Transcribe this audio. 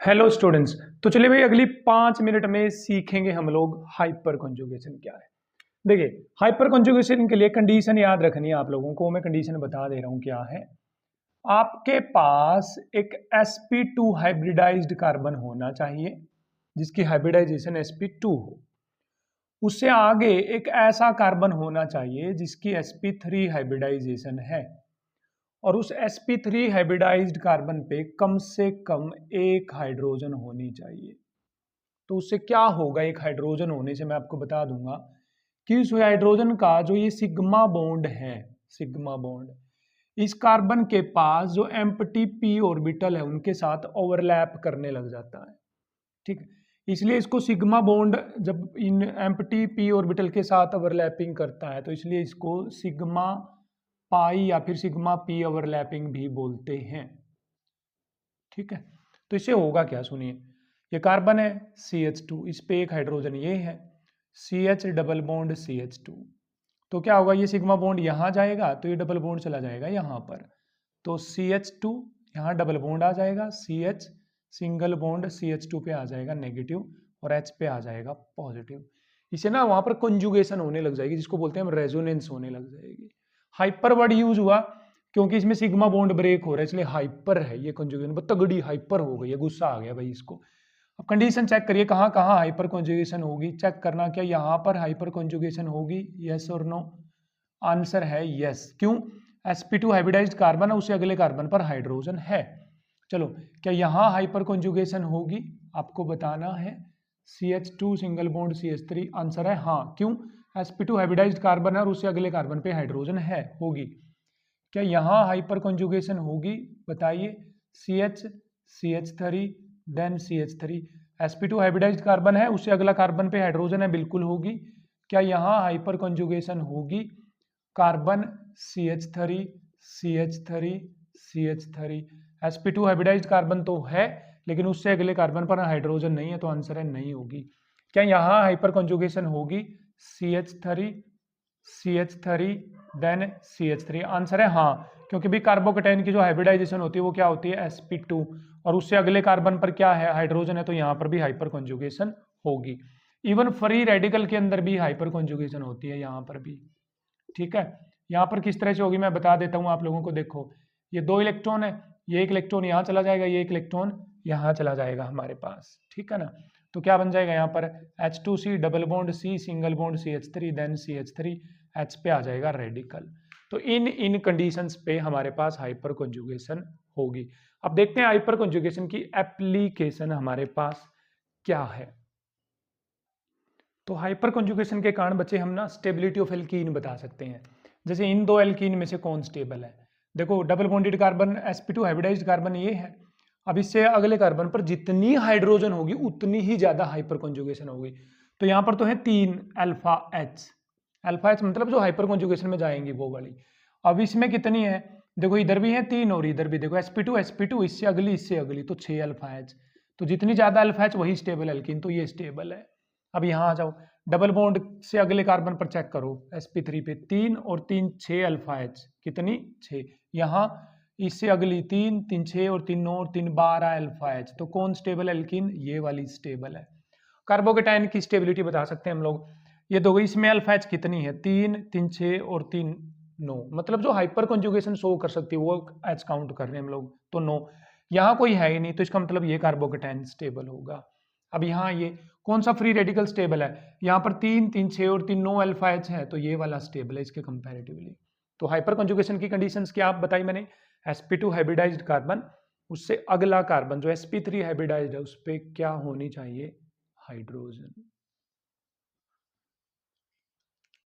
Hello students. तो चलिए भाई अगली 5 मिनट में सीखेंगे हम लोग हाइपर कॉन्जुगेशन क्या है। देखिए हाइपर कॉन्जुगेशन के लिए कंडीशन याद रखनी है आप लोगों को। मैं कंडीशन बता दे रहा हूं क्या है। आपके पास एक sp2 हाइब्रिडाइज्ड कार्बन होना चाहिए जिसकी हाइब्रिडाइजेशन sp2 हो। उससे आगे एक ऐसा कार्बन होना चाहिए जिसकी sp3 हाइब्रिडाइजेशन है और उस sp3 हाइब्रिडाइज्ड कार्बन पे कम से कम एक हाइड्रोजन होनी चाहिए। तो उससे क्या होगा, एक हाइड्रोजन होने से मैं आपको बता दूंगा कि उस हाइड्रोजन का जो ये सिग्मा बॉन्ड है, सिग्मा बॉन्ड इस कार्बन के पास जो एम्प्टी p ऑर्बिटल है उनके साथ ओवरलैप करने लग जाता है। ठीक है, इसलिए इसको सिग्मा बॉन्ड जब इन एम्प्टी p ऑर्बिटल के साथ ओवरलैपिंग करता है तो इसलिए इसको सिग्मा पाई या फिर सिग्मा p ओवरलैपिंग भी बोलते हैं। ठीक है, तो इससे होगा क्या सुनिए। ये कार्बन है CH2, इस पे एक हाइड्रोजन ये है CH डबल बॉन्ड CH2। तो क्या होगा, ये सिग्मा बॉन्ड यहाँ जाएगा तो ये डबल बॉन्ड चला जाएगा यहाँ पर, तो CH2 यहाँ डबल बॉन्ड आ जाएगा, CH सिंगल बॉन्ड CH2 पे आ जाएगा नेगेटिव और H पे आ जाएगा पॉजिटिव। इसे ना वहां पर कंजुगेशन होने लग जाएगी जिसको बोलते हैं हम रेजोनेंस होने लग जाएगी। हाइपर वर्ड यूज हुआ क्योंकि इसमें सिग्मा बॉन्ड ब्रेक हो रहा है इसलिए हाइपर है ये कंजुगेशन, तगड़ी हाइपर हो गई है, गुस्सा आ गया भाई इसको। अब कंडीशन चेक करिए कहाँ कहाँ हाइपर कंजुगेशन होगी। चेक करना क्या यहाँ पर हाइपर कंजुगेशन होगी, यस और नो। आंसर है यस। क्यों? sp2 हाइब्रिडाइज्ड कार्बन है, उससे अगले कार्बन पर हाइड्रोजन है। चलो क्या यहाँ हाइपर कंजुगेशन होगी, आपको बताना है। CH2 single bond CH3, answer है हाँ। क्यों? sp2 हाइब्रिडाइज्ड कार्बन है और उससे अगले कार्बन पे हाइड्रोजन है, होगी। क्या यहाँ हाइपर कंजुगेशन होगी, बताइए। CH CH3 then CH3, sp2 hybridised carbon है उससे अगला कार्बन पे हाइड्रोजन है, बिल्कुल होगी। क्या यहाँ हाइपर कंजुगेशन होगी, carbon CH3 CH3 CH3, sp2 hybridised carbon तो है लेकिन उससे अगले कार्बन पर हाइड्रोजन नहीं है, तो आंसर है नहीं होगी। क्या यहाँ हाइपर कंजुगेशन होगी, CH3 CH3 then CH3, answer है हाँ। क्योंकि भी कार्बोकेटाइन की जो हाइब्रिडाइजेशन होती है वो क्या होती है, sp2 और उससे अगले कार्बन पर क्या है, हाइड्रोजन है, तो यहाँ पर भी हाइपर कंजुगेशन होगी। इवन फ्री रेडिकल के अंदर भी हाइपर कंजुगेशन होती है यहाँ पर भी। ठीक है, यहाँ पर किस तरह से होगी मैं बता देता हूँ आप लोगों को। देखो ये 2 इलेक्ट्रॉन है, ये एक इलेक्ट्रॉन यहाँ चला जाएगा, ये एक इलेक्ट्रॉन यहाँ चला जाएगा हमारे पास। ठीक है ना, तो क्या बन जाएगा यहाँ पर H2C double bond C single bond CH3 then CH3, H पे आ जाएगा रेडिकल। तो इन कंडीशंस पे हमारे पास हाइपर कंजुगेशन होगी। अब देखते हैं हाइपर कंजुगेशन की एप्लीकेशन हमारे पास क्या है। तो हाइपर कंजुगेशन के कारण बच्चे हम ना स्टेबिलिटी ऑफ एल्कीन बता सकते हैं। जैसे इन दो एल्कीन में से कौन स्टेबल है। देखो double bonded carbon sp2 hybridised carbon ये है। अब इससे अगले कार्बन पर जितनी हाइड्रोजन होगी उतनी ही ज्यादा हाइपर कंजुगेशन होगी। तो यहाँ पर तो है 3 अल्फा एच, अल्फा एच मतलब जो हाइपर कंजुगेशन में जाएंगी वो वाली। अब इसमें कितनी है, देखो इधर भी है 3 और इधर भी देखो sp2 इससे अगली तो 6 अल्फा एच। तो जितनी ज्यादा अल्फा एच वही स्टेबल एल्कीन, तो ये स्टेबल है। अब यहाँ आ जाओ, डबल बॉन्ड से अगले कार्बन पर चेक करो sp3 पे 3 और 3 6 अल्फा एच, कितनी 6। यहाँ इससे अगली 3 3 6 और 3 9 और 3 12 अल्फा एच, तो कौन स्टेबल एल्कीन, ये वाली स्टेबल है। कार्बोकेटाइन की स्टेबिलिटी बता सकते हैं हम लोग। ये दो इसमें अल्फा एच कितनी है, 3 3 6 और 3 9, मतलब जो हाइपर कंजुगेशन शो कर सकती है वो एच काउंट कर रहे हैं हम लोग, तो 9। यहाँ कोई है ही नहीं तो इसका मतलब ये कार्बोकेटाइन स्टेबल होगा। अब यहाँ ये कौन सा फ्री रेडिकल स्टेबल है, यहाँ पर 3 3 6 और 3 9 अल्फा एच है, तो ये वाला स्टेबल है इसके कंपैरेटिवली। तो हाइपर कंजुगेशन की कंडीशंस क्या आप बताई मैंने, sp2 हाइब्रिडाइज्ड कार्बन उससे अगला कार्बन जो sp3 हाइब्रिडाइज्ड है उस पर क्या होनी चाहिए, हाइड्रोजन।